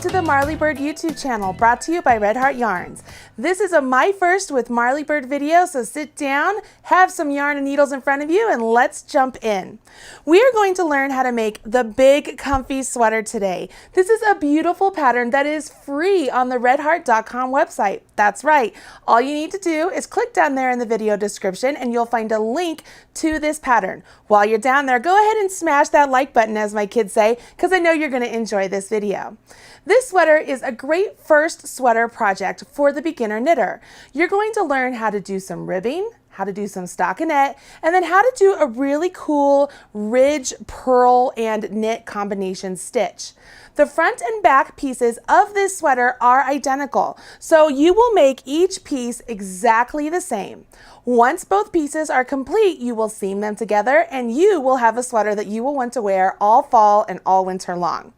to the Marley Bird YouTube channel, brought to you by Red Heart Yarns. This is a My First with Marley Bird video, so sit down, have some yarn and needles in front of you, and let's jump in. We are going to learn how to make the big comfy sweater today. This is a beautiful pattern that is free on the redheart.com website. That's right. All you need to do is click down there in the video description and you'll find a link to this pattern. While you're down there, go ahead and smash that like button, as my kids say, because I know you're going to enjoy this video. This sweater is a great first sweater project for the beginner knitter. You're going to learn how to do some ribbing, how to do some stockinette, and then how to do a really cool ridge, purl, and knit combination stitch. The front and back pieces of this sweater are identical, so you will make each piece exactly the same. Once both pieces are complete, you will seam them together and you will have a sweater that you will want to wear all fall and all winter long.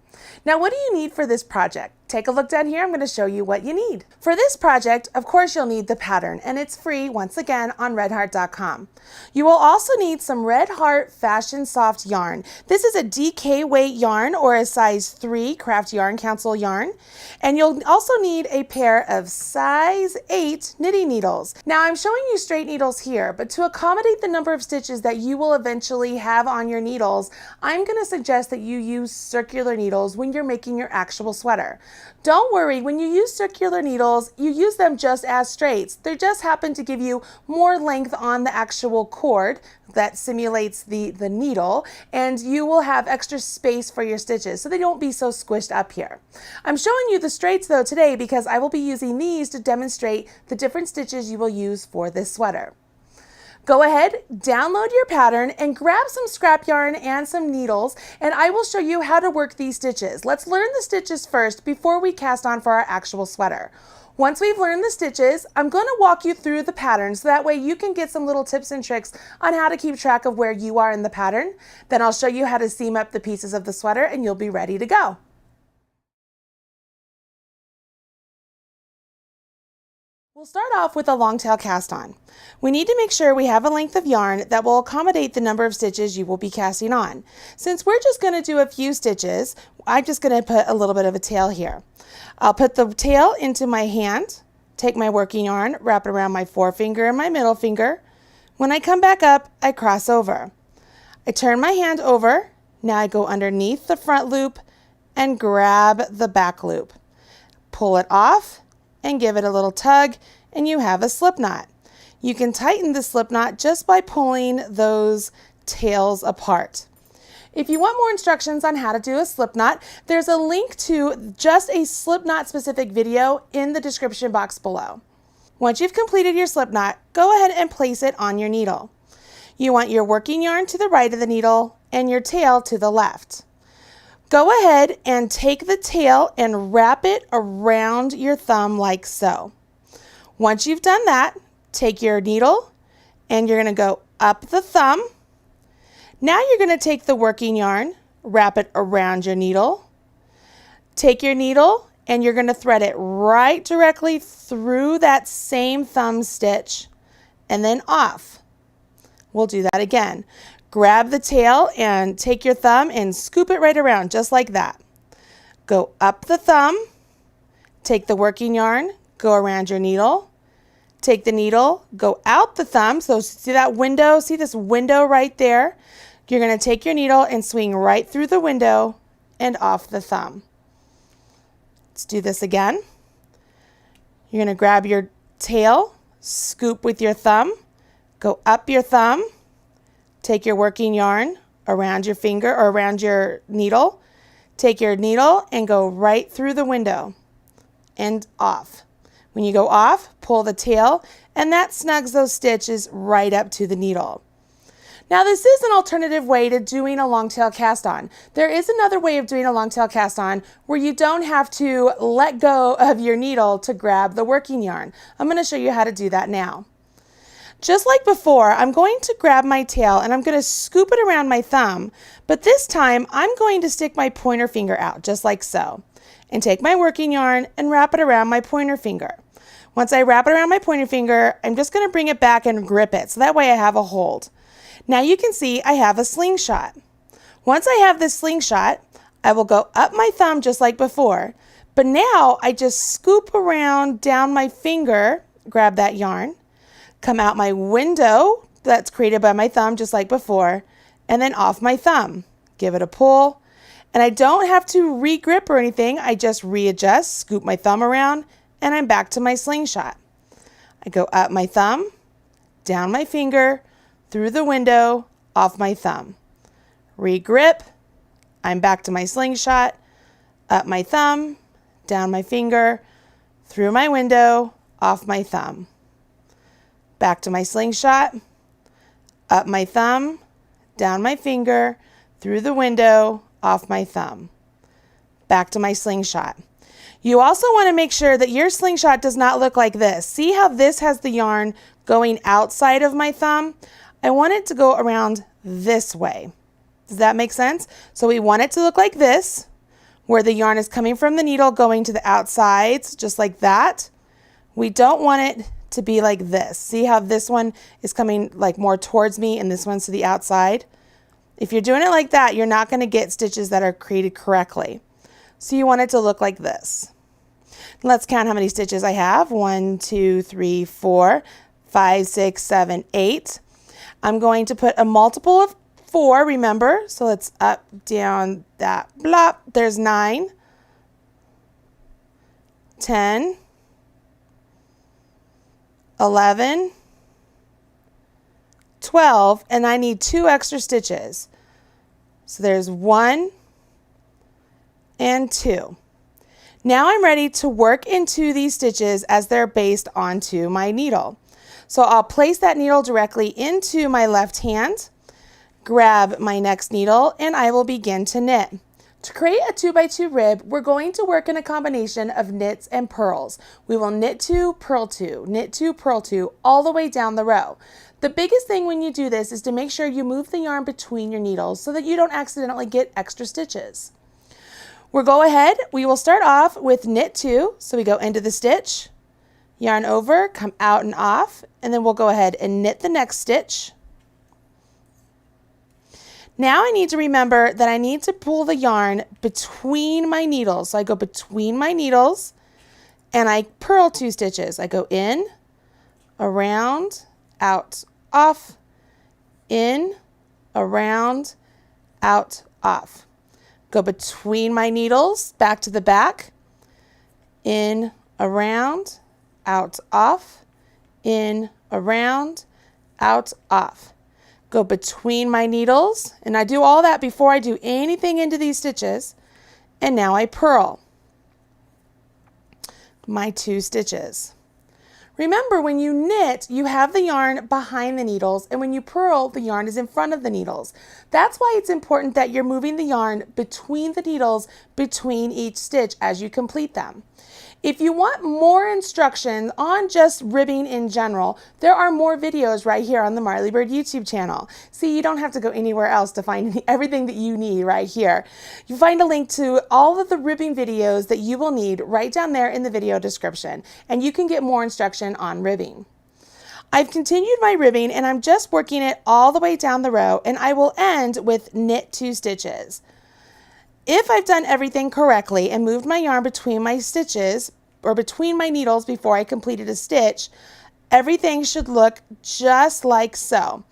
Now, what do you need for this project? Take a look down here. I'm going to show you what you need. For this project, of course, you'll need the pattern, and it's free once again on redheart.com. You will also need some Red Heart Fashion Soft yarn. This is a DK weight yarn or a size 3 Craft Yarn Council yarn. And you'll also need a pair of size 8 knitting needles. Now, I'm showing you straight needles here, but to accommodate the number of stitches that you will eventually have on your needles, I'm going to suggest that you use circular needles when you're making your actual sweater. Don't worry, when you use circular needles, you use them just as straights. They just happen to give you more length on the actual cord that simulates the needle, and you will have extra space for your stitches so they don't be so squished up here. I'm showing you the straights though today because I will be using these to demonstrate the different stitches you will use for this sweater. Go ahead, download your pattern, and grab some scrap yarn and some needles, and I will show you how to work these stitches. Let's learn the stitches first before we cast on for our actual sweater. Once we've learned the stitches, I'm going to walk you through the pattern so that way you can get some little tips and tricks on how to keep track of where you are in the pattern. Then I'll show you how to seam up the pieces of the sweater and you'll be ready to go. We'll start off with a long tail cast on. We need to make sure we have a length of yarn that will accommodate the number of stitches you will be casting on. Since we're just going to do a few stitches, I'm just going to put a little bit of a tail here. I'll put the tail into my hand, take my working yarn, wrap it around my forefinger and my middle finger. When I come back up, I cross over. I turn my hand over. Now I go underneath the front loop and grab the back loop. Pull it off and give it a little tug, and you have a slip knot. You can tighten the slip knot just by pulling those tails apart. If you want more instructions on how to do a slip knot, there's a link to just a slip knot specific video in the description box below. Once you've completed your slip knot, go ahead and place it on your needle. You want your working yarn to the right of the needle and your tail to the left. Go ahead and take the tail and wrap it around your thumb like so. Once you've done that, take your needle and you're going to go up the thumb. Now you're going to take the working yarn, wrap it around your needle. Take your needle and you're going to thread it right directly through that same thumb stitch and then off. We'll do that again. Grab the tail and take your thumb and scoop it right around just like that. Go up the thumb, take the working yarn, go around your needle, take the needle, go out the thumb. So see that window, see this window right there? You're going to take your needle and swing right through the window and off the thumb. Let's do this again. You're going to grab your tail, scoop with your thumb, go up your thumb, take your working yarn around your finger or around your needle. Take your needle and go right through the window and off. When you go off, pull the tail, and that snugs those stitches right up to the needle. Now, this is an alternative way to doing a long tail cast on. There is another way of doing a long tail cast on where you don't have to let go of your needle to grab the working yarn. I'm going to show you how to do that now. Just like before, I'm going to grab my tail and I'm going to scoop it around my thumb, but this time I'm going to stick my pointer finger out just like so and take my working yarn and wrap it around my pointer finger. Once I wrap it around my pointer finger, I'm just going to bring it back and grip it so that way I have a hold. Now you can see I have a slingshot. Once I have this slingshot, I will go up my thumb just like before, But now I just scoop around down my finger, grab that yarn, come out my window that's created by my thumb just like before, and then off my thumb. Give it a pull. And I don't have to re-grip or anything. I just readjust, scoop my thumb around, and I'm back to my slingshot. I go up my thumb, down my finger, through the window, off my thumb. Re-grip, I'm back to my slingshot, up my thumb, down my finger, through my window, off my thumb. Back to my slingshot, up my thumb, down my finger, through the window, off my thumb. Back to my slingshot. You also want to make sure that your slingshot does not look like this. See how this has the yarn going outside of my thumb? I want it to go around this way. Does that make sense? So we want it to look like this, where the yarn is coming from the needle going to the outsides, just like that. We don't want it to be like this. See how this one is coming like more towards me and this one's to the outside? If you're doing it like that, you're not going to get stitches that are created correctly. So you want it to look like this. Let's count how many stitches I have. 1, 2, 3, 4, 5, 6, 7, 8. I'm going to put a multiple of 4, remember? So let's up, down, that, blop. There's 9, 10, 11, 12, and I need 2 extra stitches. So there's 1 and 2. Now I'm ready to work into these stitches as they're based onto my needle. So I'll place that needle directly into my left hand, grab my next needle, and I will begin to knit. To create a 2x2 rib, we're going to work in a combination of knits and purls. We will knit 2, purl 2, knit 2, purl 2, all the way down the row. The biggest thing when you do this is to make sure you move the yarn between your needles so that you don't accidentally get extra stitches. We'll go ahead, we will start off with knit 2, so we go into the stitch, yarn over, come out and off, and then we'll go ahead and knit the next stitch. Now I need to remember that I need to pull the yarn between my needles. So I go between my needles and I purl 2 stitches. I go in, around, out, off, in, around, out, off. Go between my needles, back to the back, in, around, out, off, in, around, out, off. Go between my needles, and I do all that before I do anything into these stitches, and now I purl my 2 stitches. Remember, when you knit, you have the yarn behind the needles, and when you purl, the yarn is in front of the needles. That's why it's important that you're moving the yarn between the needles between each stitch as you complete them. If you want more instruction on just ribbing in general, there are more videos right here on the Marley Bird YouTube channel. See, you don't have to go anywhere else to find everything that you need right here. You find a link to all of the ribbing videos that you will need right down there in the video description, and you can get more instruction on ribbing. I've continued my ribbing and I'm just working it all the way down the row, and I will end with knit 2 stitches. If I've done everything correctly and moved my yarn between my stitches or between my needles before I completed a stitch, everything should look just like so.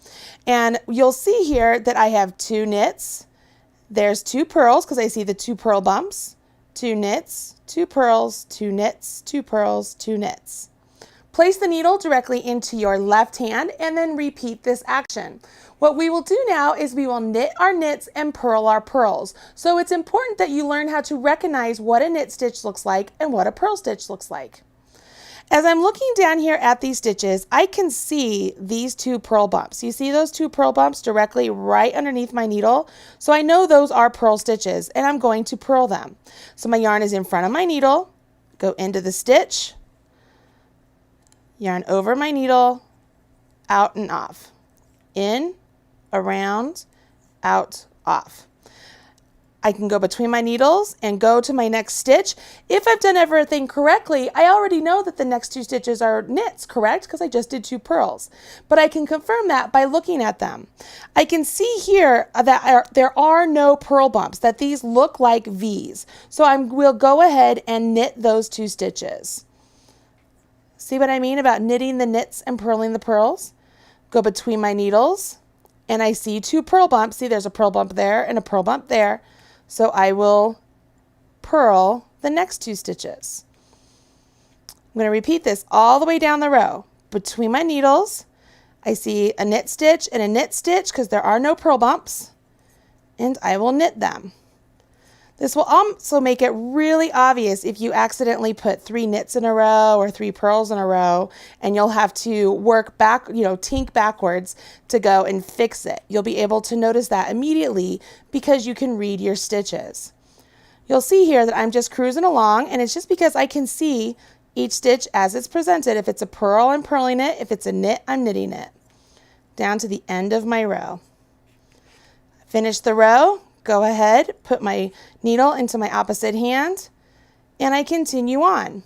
And you'll see here that I have 2 knits. There's 2 purls because I see the 2 purl bumps, 2 knits, 2 purls, 2 knits, 2 purls, 2 knits. Place the needle directly into your left hand and then repeat this action. What we will do now is we will knit our knits and purl our purls. So it's important that you learn how to recognize what a knit stitch looks like and what a purl stitch looks like. As I'm looking down here at these stitches, I can see these 2 purl bumps. You see those 2 purl bumps directly right underneath my needle? So I know those are purl stitches and I'm going to purl them. So my yarn is in front of my needle, go into the stitch, yarn over my needle, out and off, in, around, out, off. I can go between my needles and go to my next stitch. If I've done everything correctly, I already know that the next 2 stitches are knits, correct? Because I just did 2 purls. But I can confirm that by looking at them. I can see here that there are no purl bumps, that these look like V's. So we'll go ahead and knit those 2 stitches. See what I mean about knitting the knits and purling the purls? Go between my needles and I see 2 purl bumps. See, there's a purl bump there and a purl bump there. So I will purl the next 2 stitches. I'm going to repeat this all the way down the row. Between my needles, I see a knit stitch and a knit stitch because there are no purl bumps, and I will knit them. This will also make it really obvious if you accidentally put 3 knits in a row or 3 purls in a row, and you'll have to work back, tink backwards to go and fix it. You'll be able to notice that immediately because you can read your stitches. You'll see here that I'm just cruising along, and it's just because I can see each stitch as it's presented. If it's a purl, I'm purling it. If it's a knit, I'm knitting it. Down to the end of my row. Finish the row. Go ahead, put my needle into my opposite hand, and I continue on.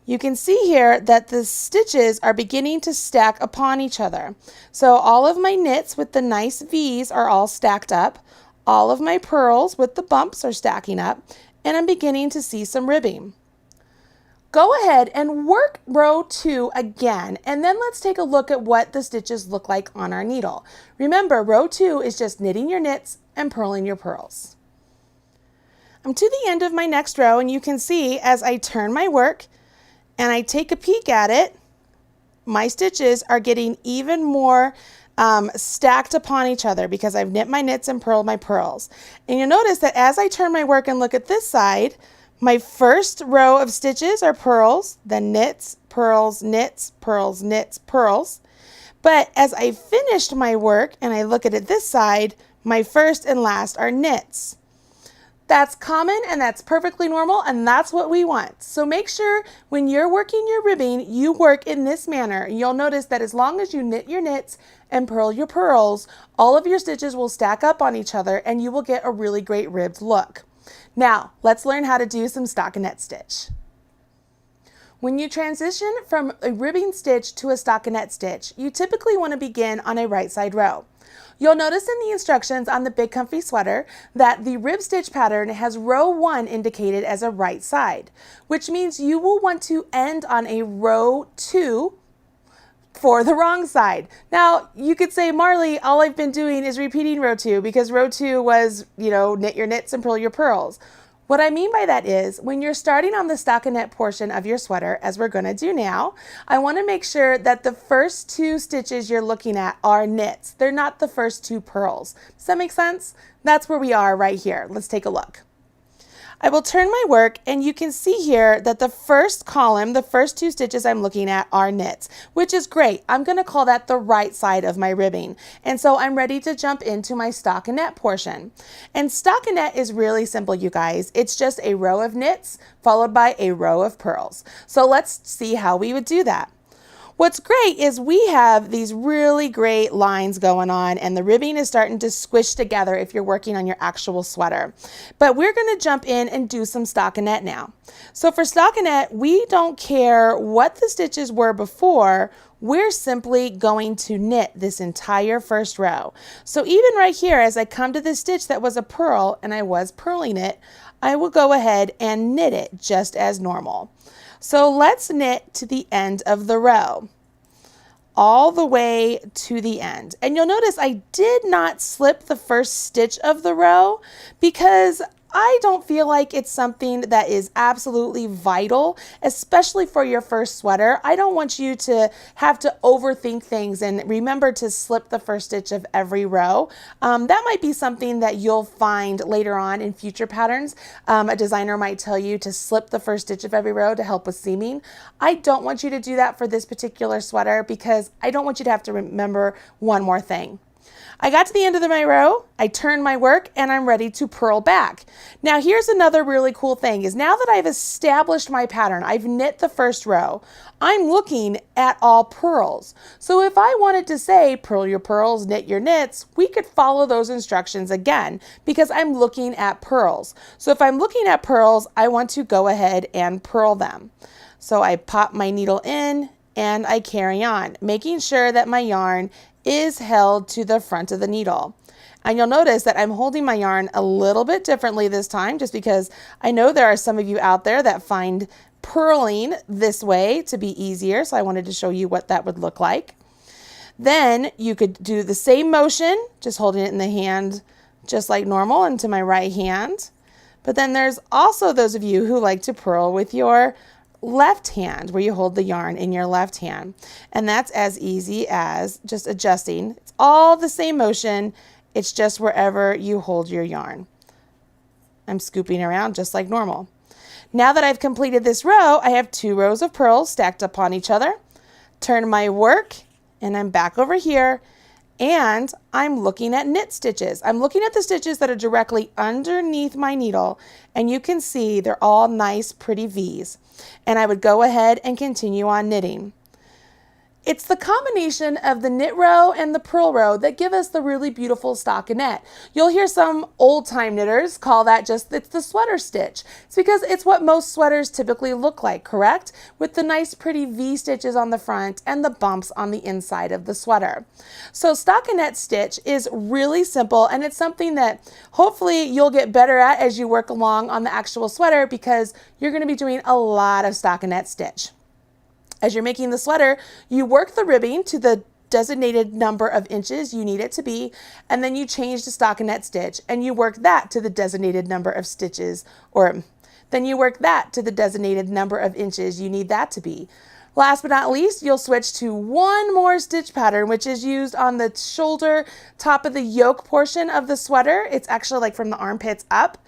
You can see here that the stitches are beginning to stack upon each other. So all of my knits with the nice V's are all stacked up. All of my purls with the bumps are stacking up, and I'm beginning to see some ribbing. Go ahead and work row 2 again, and then let's take a look at what the stitches look like on our needle. Remember, row 2 is just knitting your knits and purling your purls. I'm to the end of my next row, and you can see as I turn my work and I take a peek at it, my stitches are getting even more stacked upon each other because I've knit my knits and purled my purls. And you'll notice that as I turn my work and look at this side, my first row of stitches are purls, then knits, purls, knits, purls, knits, purls. But as I finished my work and I look at it this side, my first and last are knits. That's common and that's perfectly normal, and that's what we want. So make sure when you're working your ribbing, you work in this manner. You'll notice that as long as you knit your knits and purl your purls, all of your stitches will stack up on each other and you will get a really great ribbed look. Now, let's learn how to do some stockinette stitch. When you transition from a ribbing stitch to a stockinette stitch, you typically want to begin on a right side row. You'll notice in the instructions on the Big Comfy Sweater that the rib stitch pattern has row 1 indicated as a right side, which means you will want to end on a row 2 for the wrong side. Now, you could say, Marley, all I've been doing is repeating row 2 because row 2 was, knit your knits and purl your purls. What I mean by that is when you're starting on the stockinette portion of your sweater, as we're going to do now, I want to make sure that the first 2 stitches you're looking at are knits. They're not the first 2 purls. Does that make sense? That's where we are right here. Let's take a look. I will turn my work, and you can see here that the first column, the first 2 stitches I'm looking at are knits, which is great. I'm going to call that the right side of my ribbing. And so I'm ready to jump into my stockinette portion. And stockinette is really simple, you guys. It's just a row of knits followed by a row of purls. So let's see how we would do that. What's great is we have these really great lines going on, and the ribbing is starting to squish together if you're working on your actual sweater. But we're going to jump in and do some stockinette now. So for stockinette, we don't care what the stitches were before. We're simply going to knit this entire first row. So even right here, as I come to this stitch that was a purl and I was purling it, I will go ahead and knit it just as normal. So let's knit to the end of the row, all the way to the end. And you'll notice I did not slip the first stitch of the row because I don't feel like it's something that is absolutely vital, especially for your first sweater. I don't want you to have to overthink things and remember to slip the first stitch of every row. That might be something that you'll find later on in future patterns. A designer might tell you to slip the first stitch of every row to help with seaming. I don't want you to do that for this particular sweater because I don't want you to have to remember one more thing. I got to the end of my row, I turned my work, and I'm ready to purl back. Now here's another really cool thing is now that I've established my pattern, I've knit the first row, I'm looking at all purls. So if I wanted to say purl your purls, knit your knits, we could follow those instructions again because I'm looking at purls. So if I'm looking at purls, I want to go ahead and purl them. So I pop my needle in and I carry on, making sure that my yarn is held to the front of the needle. And you'll notice that I'm holding my yarn a little bit differently this time just because I know there are some of you out there that find purling this way to be easier. So I wanted to show you what that would look like. Then you could do the same motion, just holding it in the hand just like normal into my right hand. But then there's also those of you who like to purl with your left hand, where you hold the yarn in your left hand. And that's as easy as just adjusting. It's all the same motion. It's just wherever you hold your yarn. I'm scooping around just like normal. Now that I've completed this row, I have 2 rows of purls stacked upon each other. Turn my work and I'm back over here and I'm looking at knit stitches. I'm looking at the stitches that are directly underneath my needle and you can see they're all nice pretty V's. And I would go ahead and continue on knitting. It's the combination of the knit row and the purl row that give us the really beautiful stockinette. You'll hear some old-time knitters call that it's the sweater stitch. It's because it's what most sweaters typically look like, correct? With the nice pretty V stitches on the front and the bumps on the inside of the sweater. So stockinette stitch is really simple and it's something that hopefully you'll get better at as you work along on the actual sweater because you're going to be doing a lot of stockinette stitch. As you're making the sweater, you work the ribbing to the designated number of inches you need it to be, and then you change to stockinette stitch, and you work that to the designated number of stitches, or then you work that to the designated number of inches you need that to be. Last but not least, you'll switch to one more stitch pattern, which is used on the shoulder, top of the yoke portion of the sweater. It's actually like from the armpits up.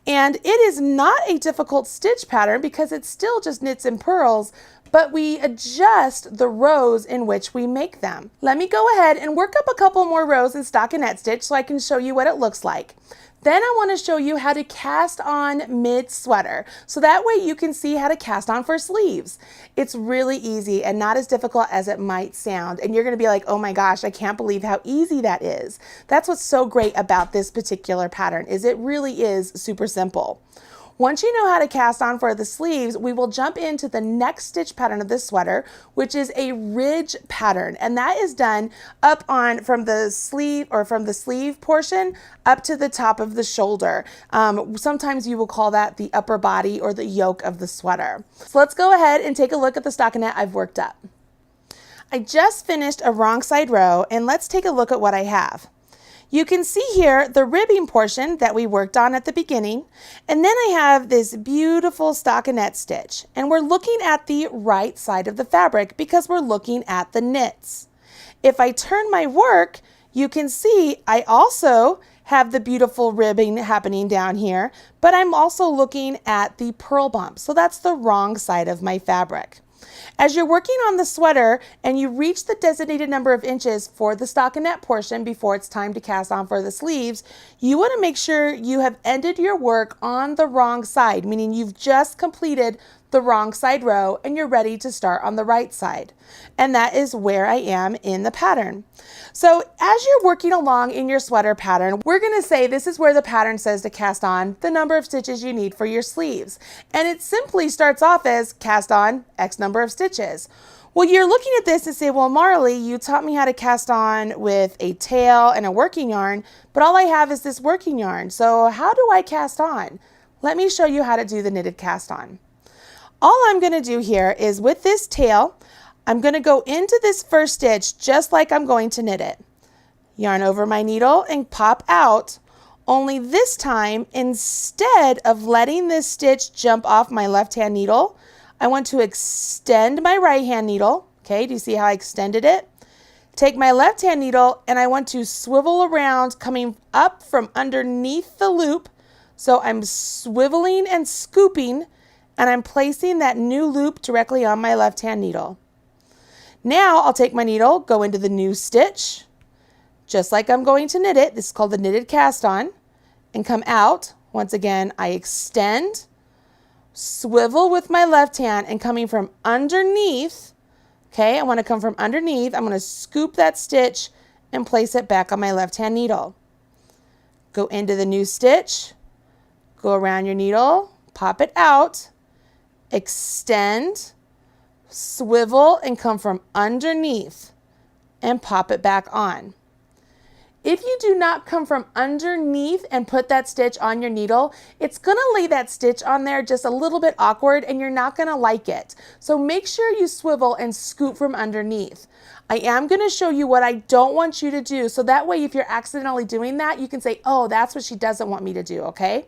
And it is not a difficult stitch pattern because it's still just knits and purls, but we adjust the rows in which we make them. Let me go ahead and work up a couple more rows in stockinette stitch so I can show you what it looks like. Then I want to show you how to cast on mid-sweater, so that way you can see how to cast on for sleeves. It's really easy and not as difficult as it might sound, and you're going to be like, oh my gosh, I can't believe how easy that is. That's what's so great about this particular pattern, is it really is super simple. Once you know how to cast on for the sleeves, we will jump into the next stitch pattern of this sweater, which is a ridge pattern. And that is done up on from the sleeve portion up to the top of the shoulder. Sometimes you will call that the upper body or the yoke of the sweater. So let's go ahead and take a look at the stockinette I've worked up. I just finished a wrong side row and let's take a look at what I have. You can see here the ribbing portion that we worked on at the beginning, and then I have this beautiful stockinette stitch, and we're looking at the right side of the fabric because we're looking at the knits. If I turn my work, you can see I also have the beautiful ribbing happening down here, but I'm also looking at the purl bump, so that's the wrong side of my fabric. As you're working on the sweater and you reach the designated number of inches for the stockinette portion before it's time to cast on for the sleeves, you want to make sure you have ended your work on the wrong side, meaning you've just completed the wrong side row and you're ready to start on the right side. And that is where I am in the pattern. So as you're working along in your sweater pattern, we're going to say this is where the pattern says to cast on the number of stitches you need for your sleeves. And it simply starts off as cast on X number of stitches. Well, you're looking at this and say, well, Marley, you taught me how to cast on with a tail and a working yarn, but all I have is this working yarn. So how do I cast on? Let me show you how to do the knitted cast on. All I'm going to do here is with this tail, I'm going to go into this first stitch just like I'm going to knit it. Yarn over my needle and pop out, only this time instead of letting this stitch jump off my left hand needle, I want to extend my right hand needle. Okay, do you see how I extended it? Take my left hand needle and I want to swivel around coming up from underneath the loop. So I'm swiveling and scooping and I'm placing that new loop directly on my left hand needle. Now I'll take my needle, go into the new stitch, just like I'm going to knit it. This is called the knitted cast on, and come out. Once again, I extend, swivel with my left hand, and coming from underneath, okay, I want to come from underneath. I'm going to scoop that stitch and place it back on my left hand needle. Go into the new stitch, go around your needle, pop it out, extend, swivel, and come from underneath and pop it back on. If you do not come from underneath and put that stitch on your needle, it's going to lay that stitch on there just a little bit awkward and you're not going to like it. So make sure you swivel and scoop from underneath. I am going to show you what I don't want you to do, so that way if you're accidentally doing that, you can say, oh, that's what she doesn't want me to do, okay?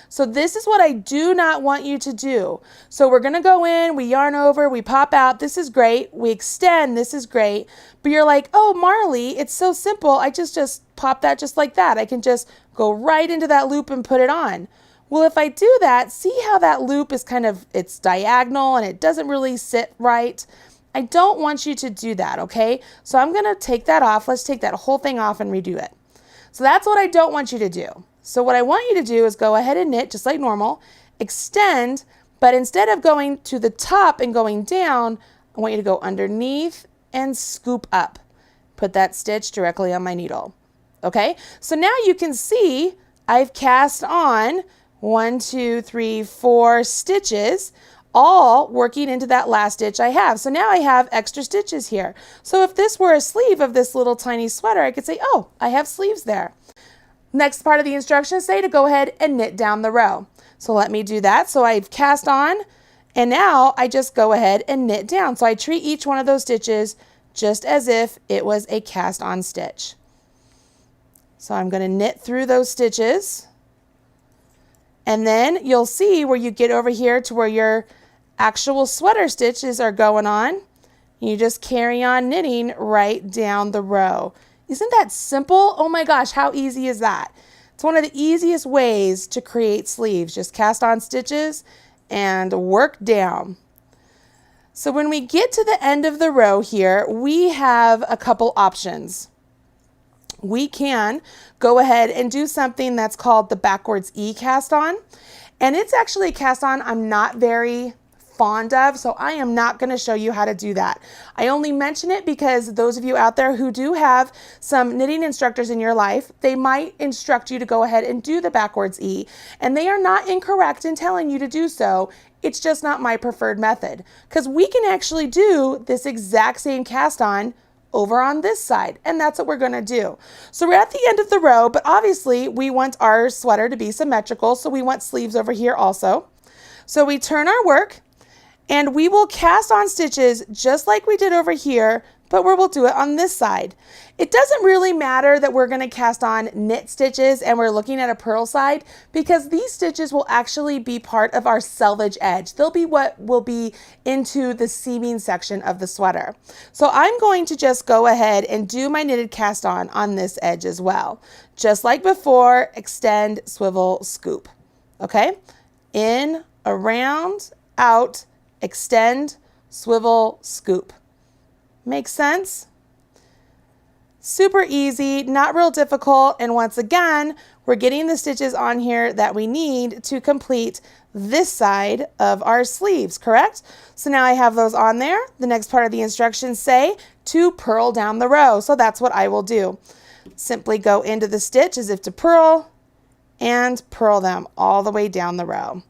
So this is what I do not want you to do. So we're going to go in, we yarn over, we pop out. This is great. We extend. This is great. But you're like, oh, Marley, it's so simple. I just pop that just like that. I can just go right into that loop and put it on. Well, if I do that, see how that loop is it's diagonal and it doesn't really sit right. I don't want you to do that, okay? So I'm going to take that off. Let's take that whole thing off and redo it. So that's what I don't want you to do. So what I want you to do is go ahead and knit just like normal, extend, but instead of going to the top and going down, I want you to go underneath and scoop up. Put that stitch directly on my needle. Okay, so now you can see I've cast on 1, 2, 3, 4 stitches, all working into that last stitch I have. So now I have extra stitches here. So if this were a sleeve of this little tiny sweater, I could say, oh, I have sleeves there. Next part of the instructions say to go ahead and knit down the row. So let me do that. So I've cast on and now I just go ahead and knit down. So I treat each one of those stitches just as if it was a cast on stitch. So I'm going to knit through those stitches and then you'll see where you get over here to where your actual sweater stitches are going on. You just carry on knitting right down the row. Isn't that simple? Oh my gosh, how easy is that? It's one of the easiest ways to create sleeves. Just cast on stitches and work down. So when we get to the end of the row here, we have a couple options. We can go ahead and do something that's called the backwards E cast on. And it's actually a cast on I'm not very fond of, so I am not going to show you how to do that. I only mention it because those of you out there who do have some knitting instructors in your life, they might instruct you to go ahead and do the backwards E, and they are not incorrect in telling you to do so. It's just not my preferred method, because we can actually do this exact same cast on over on this side, and that's what we're going to do. So we're at the end of the row, but obviously we want our sweater to be symmetrical, so we want sleeves over here also. So we turn our work and we will cast on stitches just like we did over here, but we'll do it on this side. It doesn't really matter that we're going to cast on knit stitches and we're looking at a purl side, because these stitches will actually be part of our selvage edge. They'll be what will be into the seaming section of the sweater. So I'm going to just go ahead and do my knitted cast on this edge as well. Just like before, extend, swivel, scoop. Okay? In, around, out, extend, swivel, scoop. Makes sense? Super easy, not real difficult, and once again, we're getting the stitches on here that we need to complete this side of our sleeves, correct? So now I have those on there. The next part of the instructions say to purl down the row, so that's what I will do. Simply go into the stitch as if to purl and purl them all the way down the row.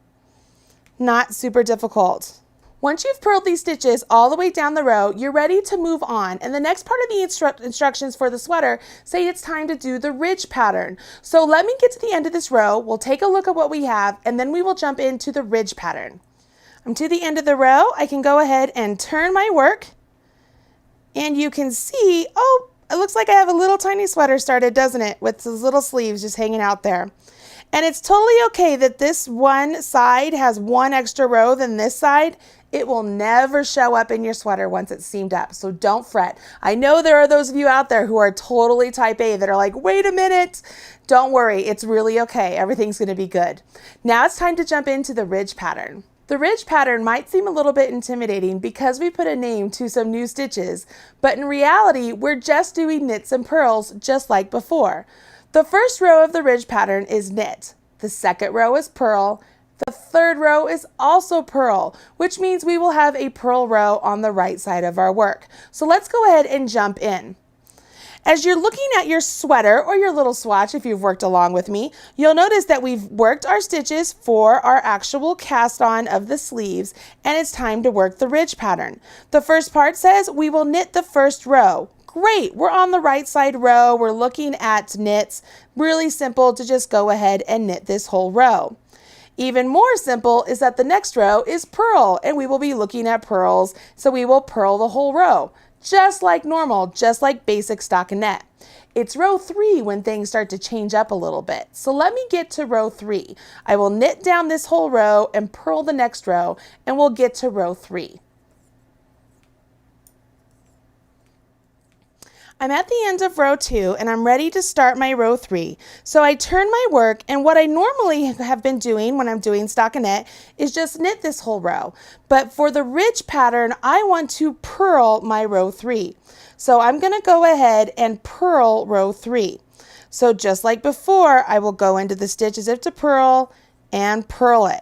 Not super difficult. Once you've purled these stitches all the way down the row, you're ready to move on. And the next part of the instructions for the sweater say it's time to do the ridge pattern. So let me get to the end of this row. We'll take a look at what we have, and then we will jump into the ridge pattern. I'm to the end of the row. I can go ahead and turn my work, and you can see, oh, it looks like I have a little tiny sweater started, doesn't it? With those little sleeves just hanging out there. And it's totally okay that this one side has one extra row than this side. It will never show up in your sweater once it's seamed up, so don't fret. I know there are those of you out there who are totally type A that are like, wait a minute. Don't worry, it's really okay. Everything's going to be good. Now it's time to jump into the ridge pattern. The ridge pattern might seem a little bit intimidating because we put a name to some new stitches, but in reality, we're just doing knits and purls just like before. The first row of the ridge pattern is knit. The second row is purl. The third row is also purl, which means we will have a purl row on the right side of our work. So let's go ahead and jump in. As you're looking at your sweater or your little swatch, if you've worked along with me, you'll notice that we've worked our stitches for our actual cast on of the sleeves, and it's time to work the ridge pattern. The first part says we will knit the first row. Great, we're on the right side row, we're looking at knits. Really simple to just go ahead and knit this whole row. Even more simple is that the next row is purl, and we will be looking at purls, so we will purl the whole row, just like normal, just like basic stockinette. It's row 3 when things start to change up a little bit. So let me get to row 3. I will knit down this whole row and purl the next row, and we'll get to row 3. I'm at the end of row 2 and I'm ready to start my row 3. So I turn my work, and what I normally have been doing when I'm doing stockinette is just knit this whole row. But for the ridge pattern, I want to purl my row 3. So I'm going to go ahead and purl row 3. So just like before, I will go into the stitch as if to purl and purl it.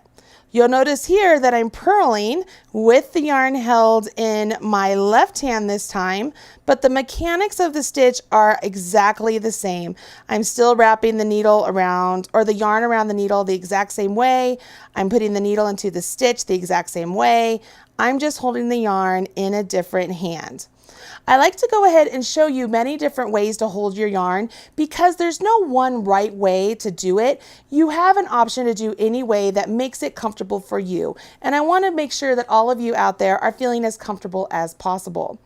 You'll notice here that I'm purling with the yarn held in my left hand this time, but the mechanics of the stitch are exactly the same. I'm still wrapping the needle around, or the yarn around the needle the exact same way. I'm putting the needle into the stitch the exact same way. I'm just holding the yarn in a different hand. I like to go ahead and show you many different ways to hold your yarn because there's no one right way to do it. You have an option to do any way that makes it comfortable for you. And I want to make sure that all of you out there are feeling as comfortable as possible.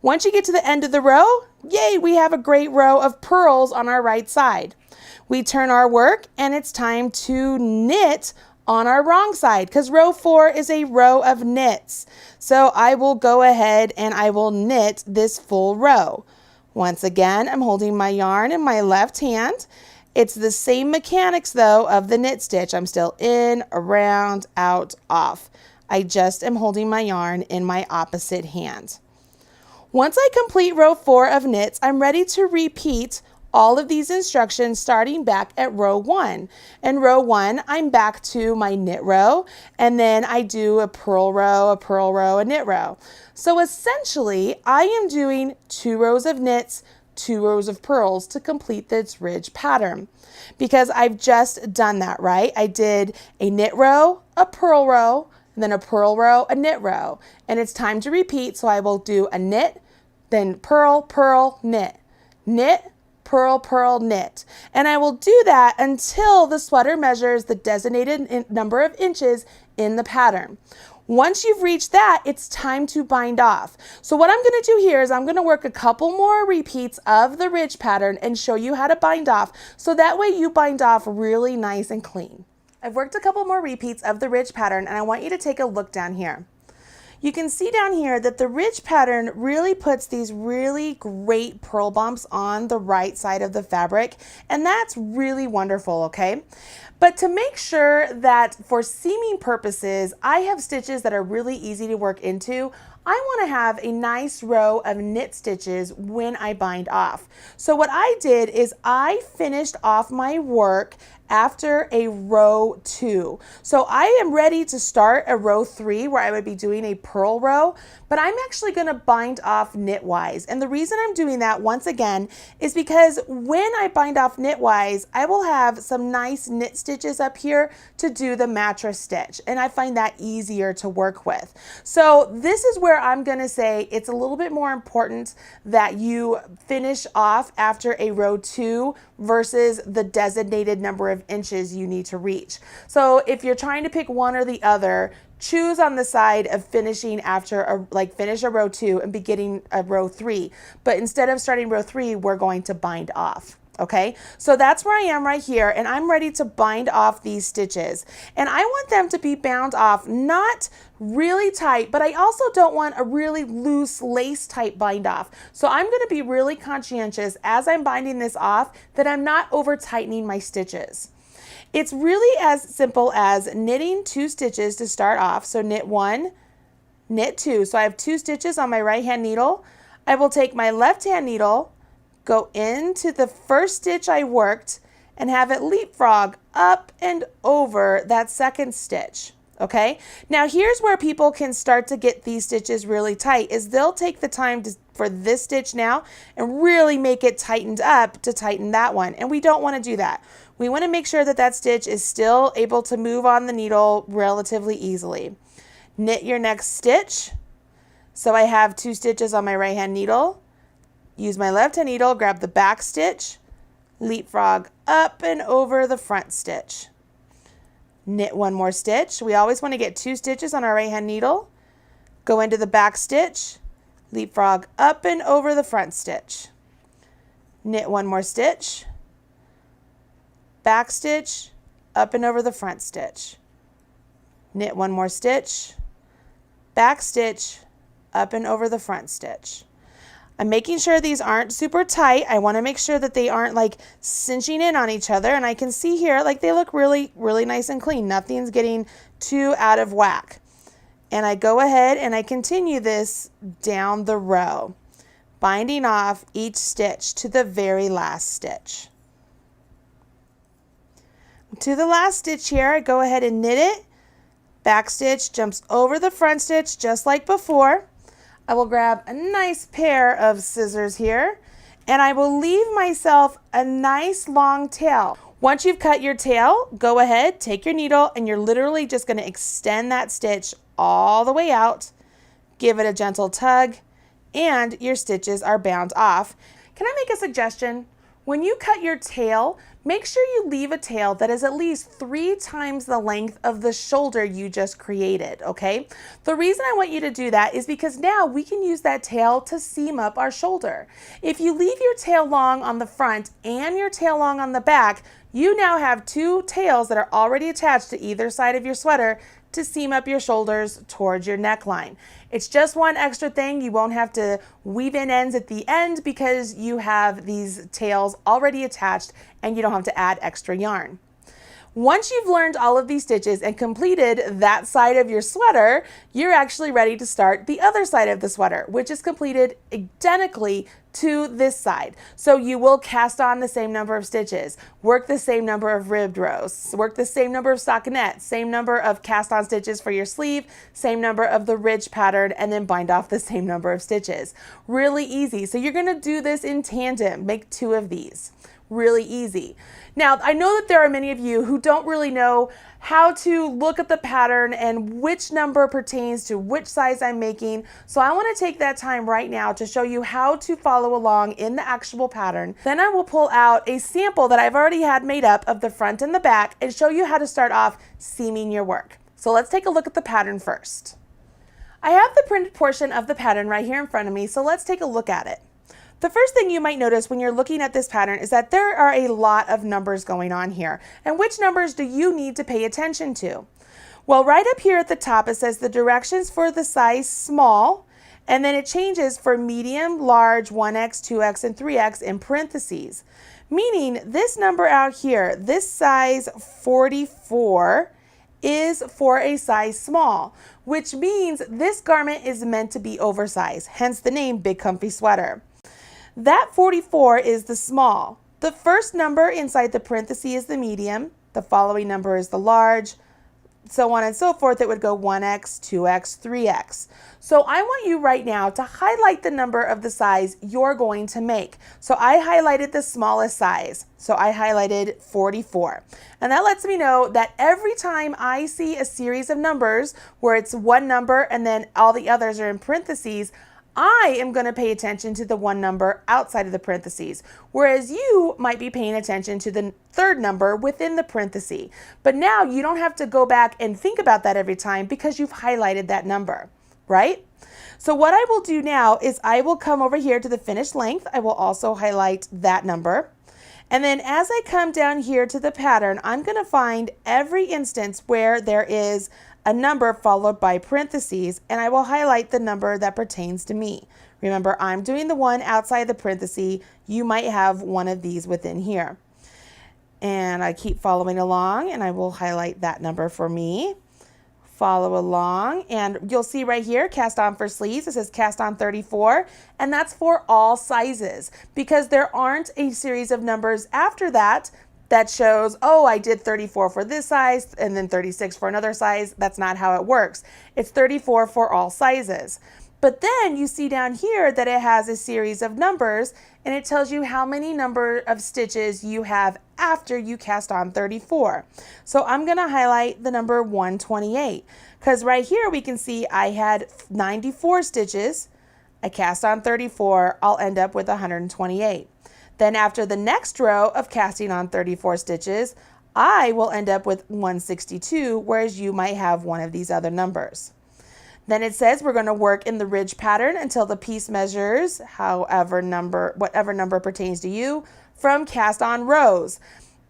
Once you get to the end of the row, yay, we have a great row of purls on our right side. We turn our work and it's time to knit on our wrong side because row 4 is a row of knits. So I will go ahead and I will knit this full row. Once again, I'm holding my yarn in my left hand. It's the same mechanics though of the knit stitch. I'm still in, around, out, off. I just am holding my yarn in my opposite hand. Once I complete row 4 of knits, I'm ready to repeat all of these instructions starting back at row 1. In row 1, I'm back to my knit row, and then I do a purl row, a knit row. So essentially, I am doing 2 rows of knits, 2 rows of purls to complete this ridge pattern. Because I've just done that, right? I did a knit row, a purl row, and then a purl row, a knit row. And it's time to repeat, so I will do a knit, then purl, purl, knit, knit, purl, purl, knit. And I will do that until the sweater measures the designated number of inches in the pattern. Once you've reached that, it's time to bind off. So what I'm going to do here is I'm going to work a couple more repeats of the ridge pattern and show you how to bind off, so that way you bind off really nice and clean. I've worked a couple more repeats of the ridge pattern, and I want you to take a look down here. You can see down here that the ridge pattern really puts these really great purl bumps on the right side of the fabric, and that's really wonderful, okay? But to make sure that for seaming purposes, I have stitches that are really easy to work into, I want to have a nice row of knit stitches when I bind off. So what I did is I finished off my work after a row 2. So I am ready to start a row 3 where I would be doing a purl row, but I'm actually going to bind off knitwise. And the reason I'm doing that once again is because when I bind off knitwise, I will have some nice knit stitches up here to do the mattress stitch. And I find that easier to work with. So this is where I'm going to say it's a little bit more important that you finish off after a row 2 versus the designated number of inches you need to reach. So if you're trying to pick one or the other, choose on the side of finishing after finish a row 2 and beginning a row 3. But instead of starting row 3, we're going to bind off. Okay, so that's where I am right here, and I'm ready to bind off these stitches. And I want them to be bound off not really tight, but I also don't want a really loose lace type bind off. So I'm going to be really conscientious as I'm binding this off that I'm not over tightening my stitches. It's really as simple as knitting 2 stitches to start off. So knit 1, knit 2. So I have 2 stitches on my right hand needle. I will take my left hand needle, go into the first stitch I worked, and have it leapfrog up and over that second stitch. Okay, now here's where people can start to get these stitches really tight, is they'll take the time for this stitch now and really make it tightened up to tighten that one. And we don't want to do that. We want to make sure that that stitch is still able to move on the needle relatively easily. Knit your next stitch. So I have 2 stitches on my right hand needle. Use my left hand needle, grab the back stitch, leapfrog up and over the front stitch. Knit 1 more stitch. We always want to get 2 stitches on our right hand needle. Go into the back stitch, leapfrog up and over the front stitch. Knit 1 more stitch, back stitch, up and over the front stitch. Knit 1 more stitch, back stitch, up and over the front stitch. I'm making sure these aren't super tight. I want to make sure that they aren't like cinching in on each other. And I can see here, like they look really, really nice and clean. Nothing's getting too out of whack. And I go ahead and I continue this down the row, binding off each stitch to the very last stitch. To the last stitch here, I go ahead and knit it. Back stitch jumps over the front stitch just like before. I will grab a nice pair of scissors here, and I will leave myself a nice long tail. Once you've cut your tail, go ahead, take your needle, and you're literally just going to extend that stitch all the way out. Give it a gentle tug, and your stitches are bound off. Can I make a suggestion? When you cut your tail, make sure you leave a tail that is at least 3 times the length of the shoulder you just created, okay? The reason I want you to do that is because now we can use that tail to seam up our shoulder. If you leave your tail long on the front and your tail long on the back, you now have 2 tails that are already attached to either side of your sweater to seam up your shoulders towards your neckline. It's just one extra thing. You won't have to weave in ends at the end because you have these tails already attached and you don't have to add extra yarn. Once you've learned all of these stitches and completed that side of your sweater, you're actually ready to start the other side of the sweater, which is completed identically to this side. So you will cast on the same number of stitches, work the same number of ribbed rows, work the same number of stockinette, same number of cast on stitches for your sleeve, same number of the ridge pattern, and then bind off the same number of stitches. Really easy. So you're going to do this in tandem. Make 2 of these. Really easy. Now, I know that there are many of you who don't really know how to look at the pattern and which number pertains to which size I'm making. So I want to take that time right now to show you how to follow along in the actual pattern. Then I will pull out a sample that I've already had made up of the front and the back and show you how to start off seaming your work. So let's take a look at the pattern first. I have the printed portion of the pattern right here in front of me, so let's take a look at it. The first thing you might notice when you're looking at this pattern is that there are a lot of numbers going on here. And which numbers do you need to pay attention to? Well, right up here at the top, it says the directions for the size small, and then it changes for medium, large, 1X, 2X, and 3X in parentheses. Meaning this number out here, this size 44, is for a size small, which means this garment is meant to be oversized, hence the name Big Comfy Sweater. That 44 is the small. The first number inside the parenthesis is the medium. The following number is the large, so on and so forth. It would go 1X, 2X, 3X. So I want you right now to highlight the number of the size you're going to make. So I highlighted the smallest size. So I highlighted 44. And that lets me know that every time I see a series of numbers where it's one number and then all the others are in parentheses, I am going to pay attention to the one number outside of the parentheses, whereas you might be paying attention to the third number within the parenthesis. But now you don't have to go back and think about that every time because you've highlighted that number, right? So what I will do now is I will come over here to the finished length. I will also highlight that number. And then as I come down here to the pattern, I'm going to find every instance where there is a number followed by parentheses, and I will highlight the number that pertains to me. Remember, I'm doing the one outside the parenthesis. You might have one of these within here. And I keep following along, and I will highlight that number for me. Follow along, and you'll see right here, cast on for sleeves, it says cast on 34, and that's for all sizes because there aren't a series of numbers after that that shows, oh, I did 34 for this size and then 36 for another size. That's not how it works. It's 34 for all sizes. But then you see down here that it has a series of numbers, and it tells you how many number of stitches you have after you cast on 34. So I'm going to highlight the number 128 because right here we can see I had 94 stitches. I cast on 34, I'll end up with 128. Then after the next row of casting on 34 stitches, I will end up with 162, whereas you might have one of these other numbers. Then it says we're going to work in the ridge pattern until the piece measures whatever number pertains to you from cast on rows.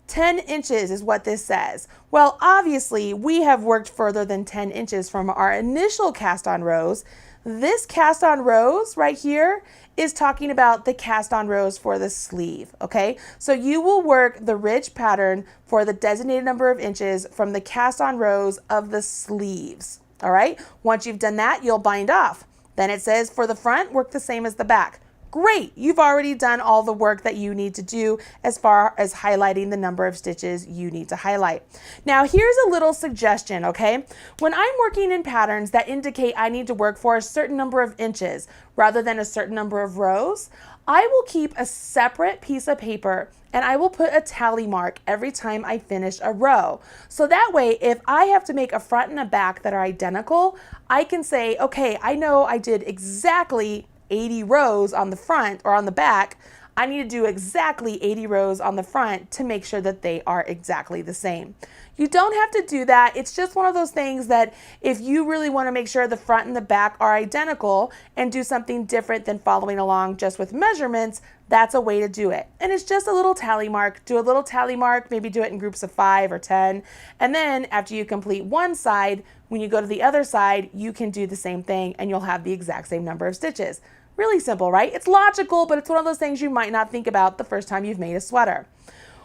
10 inches is what this says. Well, obviously we have worked further than 10 inches from our initial cast on rows. This cast on rows right here is talking about the cast on rows for the sleeve, okay? So you will work the ridge pattern for the designated number of inches from the cast on rows of the sleeves. All right, once you've done that, you'll bind off. Then it says for the front, work the same as the back. Great, you've already done all the work that you need to do as far as highlighting the number of stitches you need to highlight. Now here's a little suggestion, okay? When I'm working in patterns that indicate I need to work for a certain number of inches rather than a certain number of rows, I will keep a separate piece of paper and I will put a tally mark every time I finish a row. So that way, if I have to make a front and a back that are identical, I can say, okay, I know I did exactly 80 rows on the front or on the back. I need to do exactly 80 rows on the front to make sure that they are exactly the same. You don't have to do that. It's just one of those things that if you really want to make sure the front and the back are identical and do something different than following along just with measurements, that's a way to do it. And it's just a little tally mark. Do a little tally mark, maybe do it in groups of 5 or 10. And then after you complete one side, when you go to the other side, you can do the same thing and you'll have the exact same number of stitches. Really simple, right? It's logical, but it's one of those things you might not think about the first time you've made a sweater.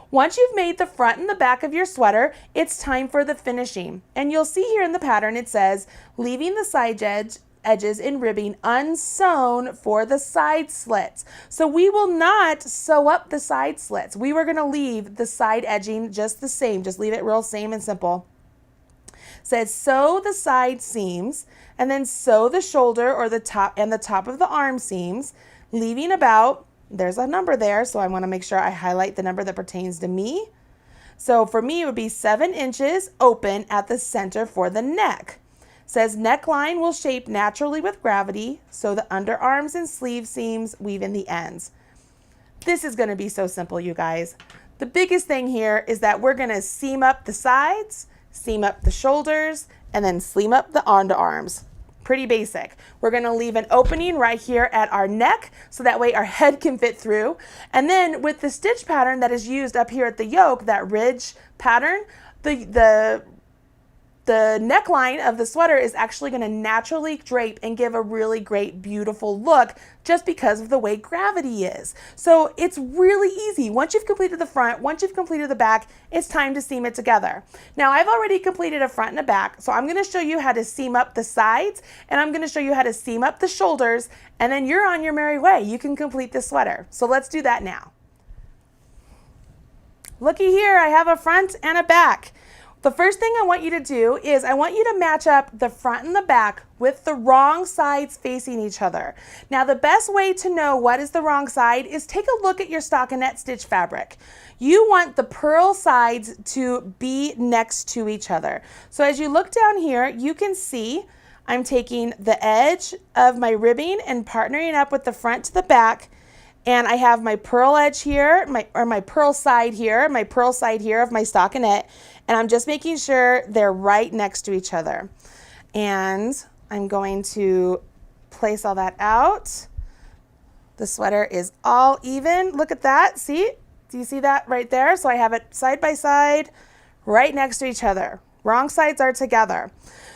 Once you've made the front and the back of your sweater, it's time for the finishing. And you'll see here in the pattern, it says, leaving the side edges in ribbing unsewn for the side slits. So we will not sew up the side slits. We were going to leave the side edging just the same. Just leave it real same and simple. Says sew the side seams and then sew the shoulder or the top of the arm seams, leaving about, there's a number there, so I want to make sure I highlight the number that pertains to me. So for me, it would be 7 inches open at the center for the neck. Says neckline will shape naturally with gravity, so the underarms and sleeve seams weave in the ends. This is going to be so simple, you guys. The biggest thing here is that we're going to seam up the sides, seam up the shoulders, and then seam up the underarms. Pretty basic. We're going to leave an opening right here at our neck so that way our head can fit through. And then with the stitch pattern that is used up here at the yoke, that ridge pattern, the neckline of the sweater is actually going to naturally drape and give a really great, beautiful look just because of the way gravity is. So it's really easy. Once you've completed the front, once you've completed the back, it's time to seam it together. Now I've already completed a front and a back, so I'm going to show you how to seam up the sides and I'm going to show you how to seam up the shoulders, and then you're on your merry way. You can complete this sweater. So let's do that now. Looky here, I have a front and a back. The first thing I want you to do is I want you to match up the front and the back with the wrong sides facing each other. Now the best way to know what is the wrong side is take a look at your stockinette stitch fabric. You want the purl sides to be next to each other. So as you look down here, you can see I'm taking the edge of my ribbing and partnering up with the front to the back. And I have my purl edge here, my purl side here of my stockinette, and I'm just making sure they're right next to each other. And I'm going to place all that out. The sweater is all even. Look at that. See? Do you see that right there? So I have it side by side, right next to each other. Wrong sides are together.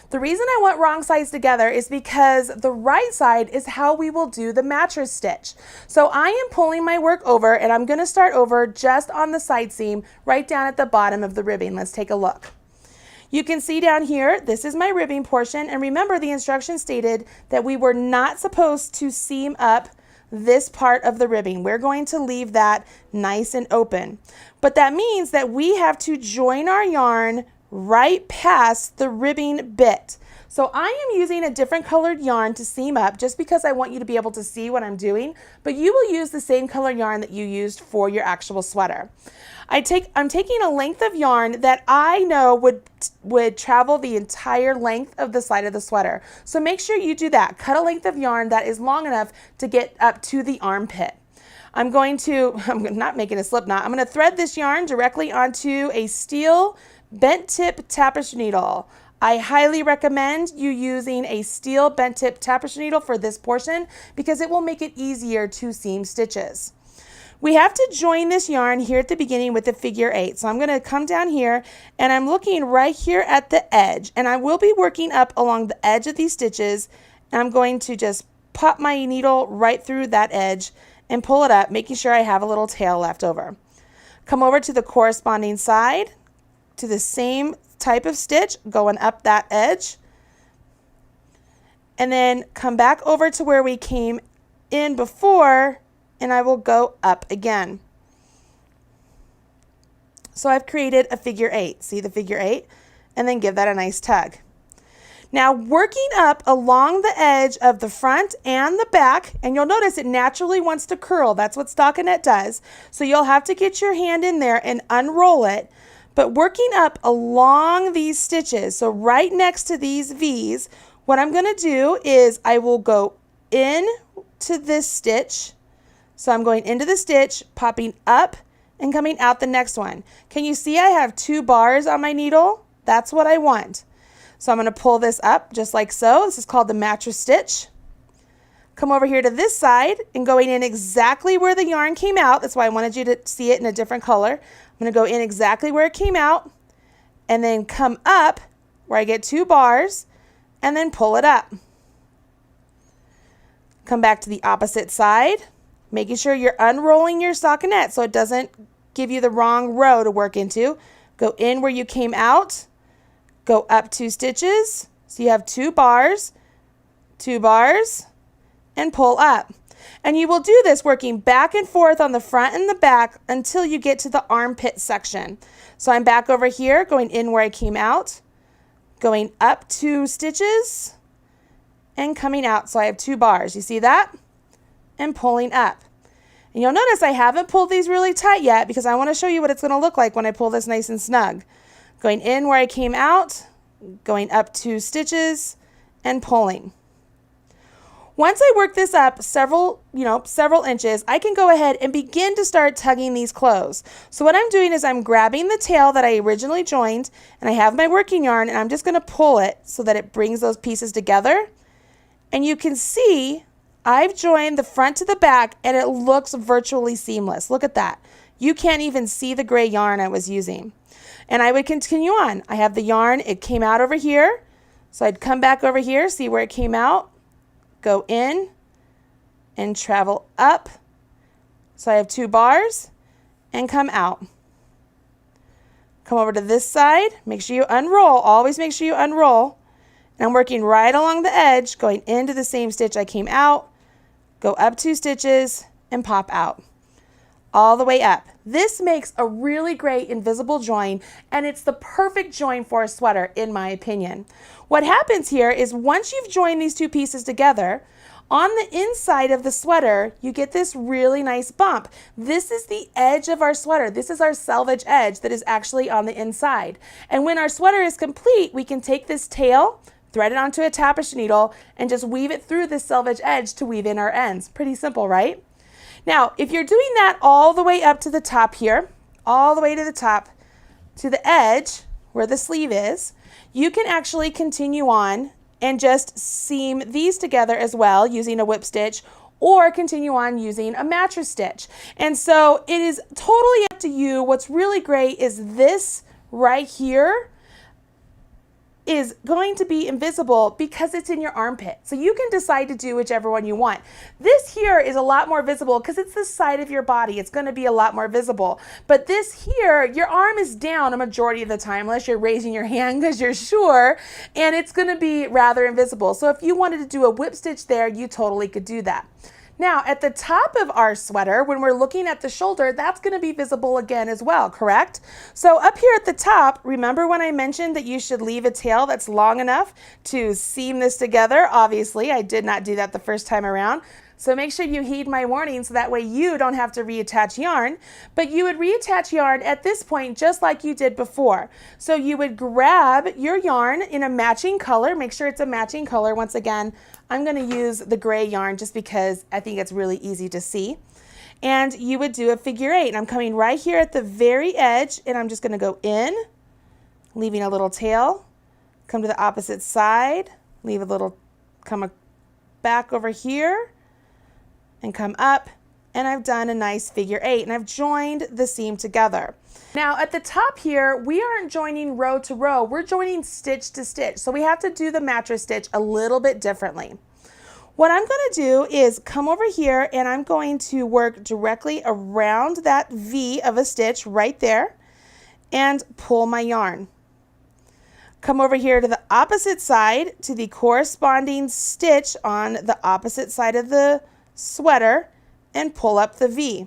The reason I want wrong sides together is because the right side is how we will do the mattress stitch. So I am pulling my work over and I'm going to start over just on the side seam right down at the bottom of the ribbing. Let's take a look. You can see down here, this is my ribbing portion, and remember the instructions stated that we were not supposed to seam up this part of the ribbing. We're going to leave that nice and open. But that means that we have to join our yarn right past the ribbing bit. So I am using a different colored yarn to seam up just because I want you to be able to see what I'm doing, but you will use the same color yarn that you used for your actual sweater. I'm taking a length of yarn that I know would travel the entire length of the side of the sweater. So make sure you do that. Cut a length of yarn that is long enough to get up to the armpit. I'm not making a slip knot. I'm going to thread this yarn directly onto a steel bent tip tapestry needle. I highly recommend you using a steel bent tip tapestry needle for this portion because it will make it easier to seam stitches. We have to join this yarn here at the beginning with the figure 8. So I'm going to come down here and I'm looking right here at the edge, and I will be working up along the edge of these stitches, and I'm going to just pop my needle right through that edge and pull it up, making sure I have a little tail left over. Come over to the corresponding side to the same type of stitch going up that edge, and then come back over to where we came in before, and I will go up again. So I've created a figure 8. See the figure 8? And then give that a nice tug. Now working up along the edge of the front and the back, and you'll notice it naturally wants to curl. That's what Stockinette does. So you'll have to get your hand in there and unroll it. But working up along these stitches, so right next to these V's, what I'm going to do is I will go in to this stitch. So I'm going into the stitch, popping up and coming out the next one. Can you see I have 2 bars on my needle? That's what I want. So I'm going to pull this up just like so. This is called the mattress stitch. Come over here to this side and going in exactly where the yarn came out. That's why I wanted you to see it in a different color. I'm going to go in exactly where it came out and then come up where I get 2 bars and then pull it up. Come back to the opposite side, making sure you're unrolling your stockinette so it doesn't give you the wrong row to work into. Go in where you came out, go up 2 stitches, so you have 2 bars, 2 bars, and pull up. And you will do this working back and forth on the front and the back until you get to the armpit section. So I'm back over here, going in where I came out, going up 2 stitches, and coming out. So I have 2 bars. You see that? And pulling up. And you'll notice I haven't pulled these really tight yet because I want to show you what it's going to look like when I pull this nice and snug. Going in where I came out, going up 2 stitches, and pulling. Once I work this up several inches, I can go ahead and begin to start tugging these close. So what I'm doing is I'm grabbing the tail that I originally joined, and I have my working yarn, and I'm just going to pull it so that it brings those pieces together. And you can see I've joined the front to the back, and it looks virtually seamless. Look at that. You can't even see the gray yarn I was using. And I would continue on. I have the yarn, it came out over here. So I'd come back over here, see where it came out, go in, and travel up. So I have 2 bars, and come out. Come over to this side, make sure you unroll, always make sure you unroll. And I'm working right along the edge, going into the same stitch I came out, go up 2 stitches, and pop out. All the way up. This makes a really great invisible join, and it's the perfect join for a sweater in my opinion. What happens here is once you've joined these 2 pieces together, on the inside of the sweater, you get this really nice bump. This is the edge of our sweater. This is our selvage edge that is actually on the inside. And when our sweater is complete, we can take this tail, thread it onto a tapestry needle, and just weave it through this selvage edge to weave in our ends. Pretty simple, right? Now, if you're doing that all the way up to the top here, all the way to the top, to the edge where the sleeve is, you can actually continue on and just seam these together as well using a whip stitch, or continue on using a mattress stitch. And so it is totally up to you. What's really great is this right here is going to be invisible because it's in your armpit. So you can decide to do whichever one you want. This here is a lot more visible because it's the side of your body. It's going to be a lot more visible. But this here, your arm is down a majority of the time, unless you're raising your hand because you're sure, and it's going to be rather invisible. So if you wanted to do a whip stitch there, you totally could do that. Now, at the top of our sweater, when we're looking at the shoulder, that's going to be visible again as well, correct? So up here at the top, remember when I mentioned that you should leave a tail that's long enough to seam this together? Obviously, I did not do that the first time around. So make sure you heed my warning so that way you don't have to reattach yarn, but you would reattach yarn at this point just like you did before. So you would grab your yarn in a matching color, make sure it's a matching color. Once again, I'm going to use the gray yarn just because I think it's really easy to see. And you would do a figure 8. And I'm coming right here at the very edge and I'm just going to go in, leaving a little tail, come to the opposite side, leave a little, come back over here, and come up, and I've done a nice figure 8 and I've joined the seam together. Now at the top here, we aren't joining row to row, we're joining stitch to stitch. So we have to do the mattress stitch a little bit differently. What I'm going to do is come over here and I'm going to work directly around that V of a stitch right there and pull my yarn. Come over here to the opposite side to the corresponding stitch on the opposite side of the sweater and pull up the V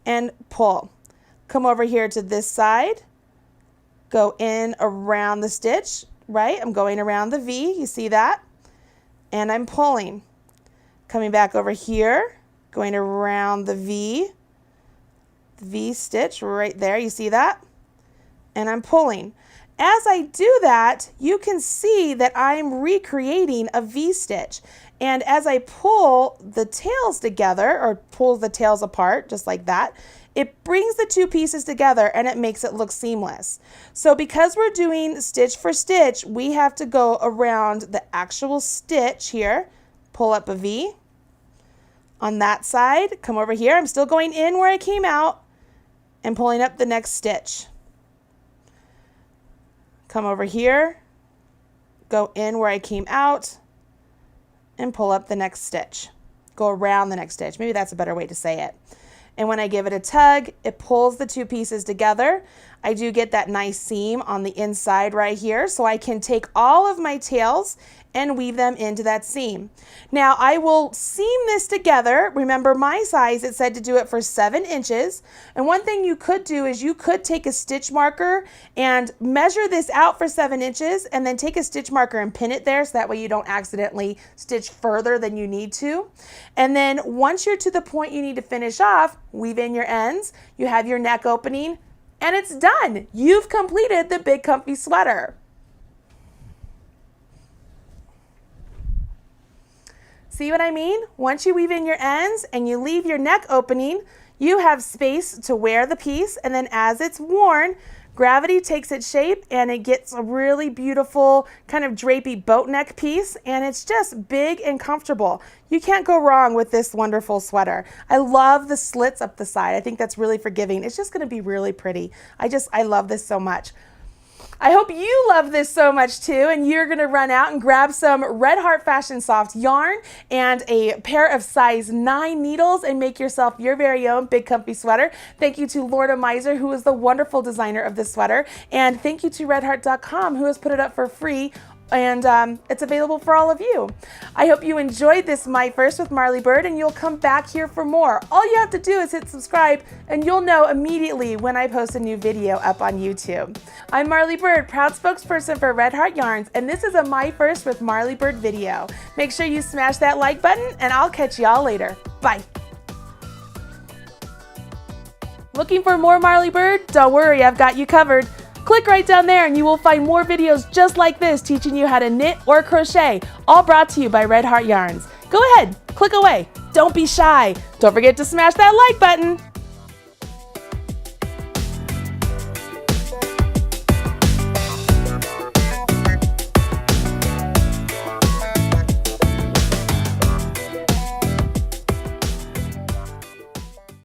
and pull. Come over here to this side, go in around the stitch, right? I'm going around the V, you see that? And I'm pulling. Coming back over here, going around the V stitch right there, you see that? And I'm pulling. As I do that, you can see that I'm recreating a V stitch. And as I pull the tails together, or pull the tails apart, just like that, it brings the two pieces together and it makes it look seamless. So because we're doing stitch for stitch, we have to go around the actual stitch here, pull up a V. On that side, come over here. I'm still going in where I came out and pulling up the next stitch. Come over here, go in where I came out, and pull up the next stitch. Go around the next stitch. Maybe that's a better way to say it. And when I give it a tug, it pulls the two pieces together. I do get that nice seam on the inside right here, so I can take all of my tails and weave them into that seam. Now I will seam this together. Remember my size, it said to do it for 7 inches. And one thing you could do is you could take a stitch marker and measure this out for 7 inches and then take a stitch marker and pin it there so that way you don't accidentally stitch further than you need to. And then once you're to the point you need to finish off, weave in your ends, you have your neck opening, and it's done. You've completed the big comfy sweater. See what I mean? Once you weave in your ends and you leave your neck opening, you have space to wear the piece, and then as it's worn, gravity takes its shape and it gets a really beautiful kind of drapey boat neck piece, and it's just big and comfortable. You can't go wrong with this wonderful sweater. I love the slits up the side. I think that's really forgiving. It's just going to be really pretty. I love this so much. I hope you love this so much too, and you're going to run out and grab some Red Heart Fashion Soft yarn and a pair of size 9 needles and make yourself your very own big comfy sweater. Thank you to Lorna Miser, who is the wonderful designer of this sweater, and thank you to redheart.com, who has put it up for free, and it's available for all of you. I hope you enjoyed this My First with Marley Bird, and you'll come back here for more. All you have to do is hit subscribe and you'll know immediately when I post a new video up on YouTube. I'm Marley Bird, proud spokesperson for Red Heart Yarns, and this is a My First with Marley Bird video. Make sure you smash that like button, and I'll catch y'all later. Bye. Looking for more Marley Bird? Don't worry, I've got you covered. Click right down there and you will find more videos just like this teaching you how to knit or crochet, all brought to you by Red Heart Yarns. Go ahead, click away. Don't be shy. Don't forget to smash that like button.